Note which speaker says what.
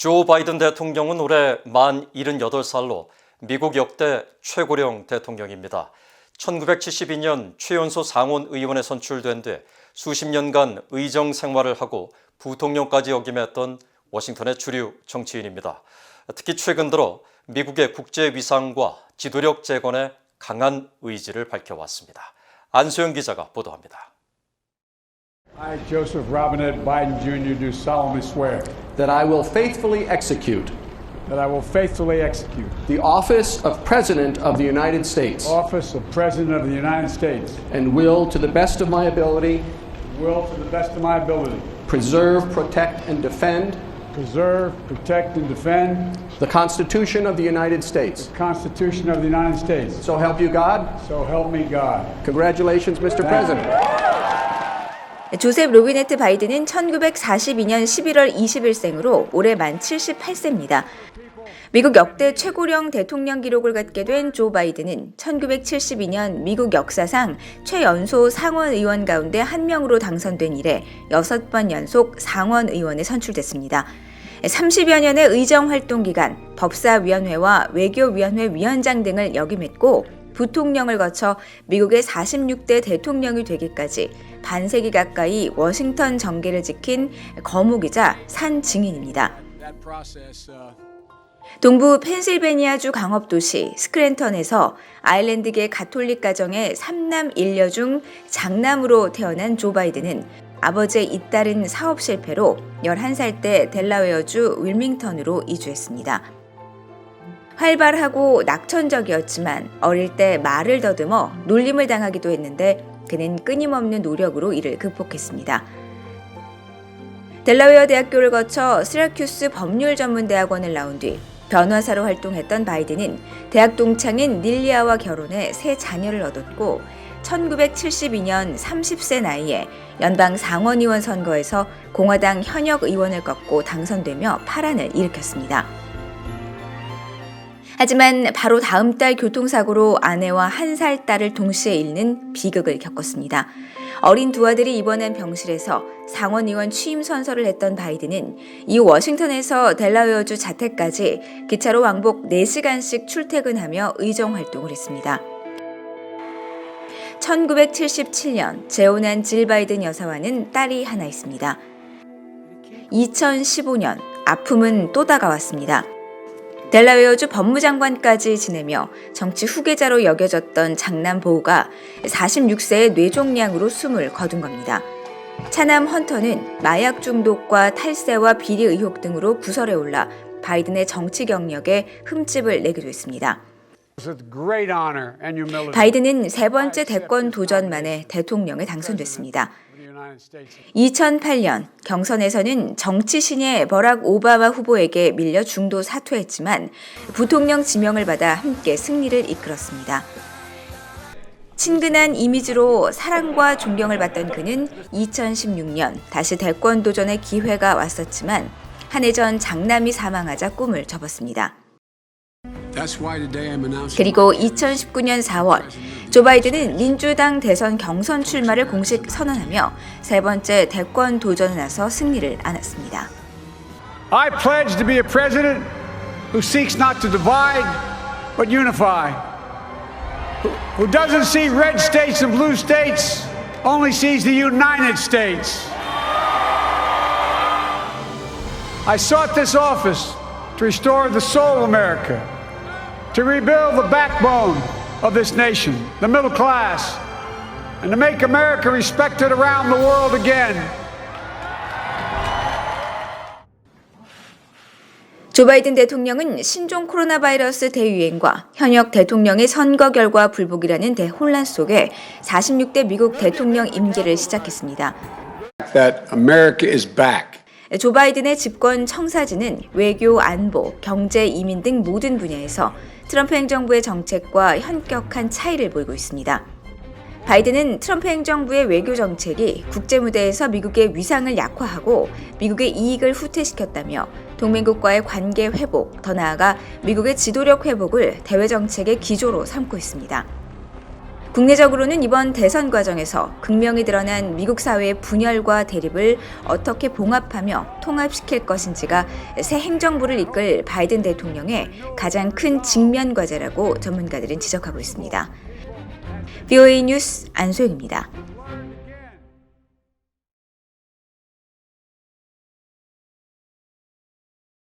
Speaker 1: 조 바이든 대통령은 올해 만 78살로 미국 역대 최고령 대통령입니다. 1972년 최연소 상원 의원에 선출된 뒤 수십 년간 의정 생활을 하고 부통령까지 역임했던 워싱턴의 주류 정치인입니다. 특히 최근 들어 미국의 국제 위상과 지도력 재건에 강한 의지를 밝혀왔습니다. 안소영 기자가 보도합니다.
Speaker 2: I, Joseph Robinette Biden Jr. do solemnly swear
Speaker 3: that I will faithfully execute
Speaker 2: that I will faithfully execute
Speaker 3: the office of President of the United States
Speaker 2: the office of President of the United States
Speaker 3: and will, to the best of my ability, preserve, protect, and defend the Constitution of the United States. So help you God.
Speaker 2: So help me God.
Speaker 3: Congratulations, Mr. President.
Speaker 4: 조셉 로비네트 바이든은 1942년 11월 20일생으로 올해 만 78세입니다. 미국 역대 최고령 대통령 기록을 갖게 된 조 바이든은 1972년 미국 역사상 최연소 상원 의원 가운데 한 명으로 당선된 이래 6번 연속 상원 의원에 선출됐습니다. 30여 년의 의정 활동 기간, 법사위원회와 외교위원회 위원장 등을 역임했고 부통령을 거쳐 미국의 46대 대통령이 되기까지 반세기 가까이 워싱턴 정계를 지킨 거목이자 산 증인입니다. 동부 펜실베니아주 강업도시 스크랜턴에서 아일랜드계 가톨릭 가정의 3남 1녀 중 장남으로 태어난 조 바이든은 아버지의 잇따른 사업 실패로 11살 때 델라웨어주 윌밍턴으로 이주했습니다. 활발하고 낙천적이었지만 어릴 때 말을 더듬어 놀림을 당하기도 했는데 그는 끊임없는 노력으로 이를 극복했습니다. 델라웨어 대학교를 거쳐 시라큐스 법률전문대학원을 나온 뒤 변호사로 활동했던 바이든은 대학 동창인 닐리아와 결혼해 세 자녀를 얻었고 1972년 30세 나이에 연방 상원의원 선거에서 공화당 현역 의원을 꺾고 당선되며 파란을 일으켰습니다. 하지만 바로 다음 달 교통사고로 아내와 1살 딸을 동시에 잃는 비극을 겪었습니다. 어린 두 아들이 입원한 병실에서 상원의원 취임 선서를 했던 바이든은 이후 워싱턴에서 델라웨어주 자택까지 기차로 왕복 4시간씩 출퇴근하며 의정 활동을 했습니다. 1977년 재혼한 질 바이든 여사와는 딸이 하나 있습니다. 2015년 아픔은 또 다가왔습니다. 델라웨어주 법무장관까지 지내며 정치 후계자로 여겨졌던 장남 보우가 46세의 뇌종양으로 숨을 거둔 겁니다. 차남 헌터는 마약 중독과 탈세와 비리 의혹 등으로 구설에 올라 바이든의 정치 경력에 흠집을 내기도 했습니다. 바이든은 세 번째 대권 도전 만에 대통령에 당선됐습니다. 2008년 경선에서는 정치 신예 버락 오바마 후보에게 밀려 중도 사퇴했지만 부통령 지명을 받아 함께 승리를 이끌었습니다. 친근한 이미지로 사랑과 존경을 받던 그는 2016년 다시 대권 도전의 기회가 왔었지만 한 해 전 장남이 사망하자 꿈을 접었습니다. 그리고 2019년 4월 조 바이든은 민주당 대선 경선 출마를 공식 선언하며 세 번째 대권 도전에 나서 승리를 안았습니다.
Speaker 2: I pledge to be a president who seeks not to divide but unify. Who doesn't see red states and blue states, only sees the United States. I sought this office to restore the soul of America, to rebuild the backbone of this nation, the middle class, and to make America respected around the world again.
Speaker 4: 조 바이든 대통령은 신종 코로나 바이러스 대유행과 현역 대통령의 선거 결과 불복이라는 대혼란 속에 46대 미국 대통령 임기를 시작했습니다.
Speaker 2: That America is back.
Speaker 4: 조 바이든의 집권 청사진은 외교, 안보, 경제, 이민 등 모든 분야에서 트럼프 행정부의 정책과 현격한 차이를 보이고 있습니다. 바이든은 트럼프 행정부의 외교 정책이 국제 무대에서 미국의 위상을 약화하고 미국의 이익을 후퇴시켰다며 동맹국과의 관계 회복, 더 나아가 미국의 지도력 회복을 대외 정책의 기조로 삼고 있습니다. 국내적으로는 이번 대선 과정에서 극명히 드러난 미국 사회의 분열과 대립을 어떻게 봉합하며 통합시킬 것인지가 새 행정부를 이끌 바이든 대통령의 가장 큰 직면 과제라고 전문가들은 지적하고 있습니다. VOA 뉴스 안소영입니다.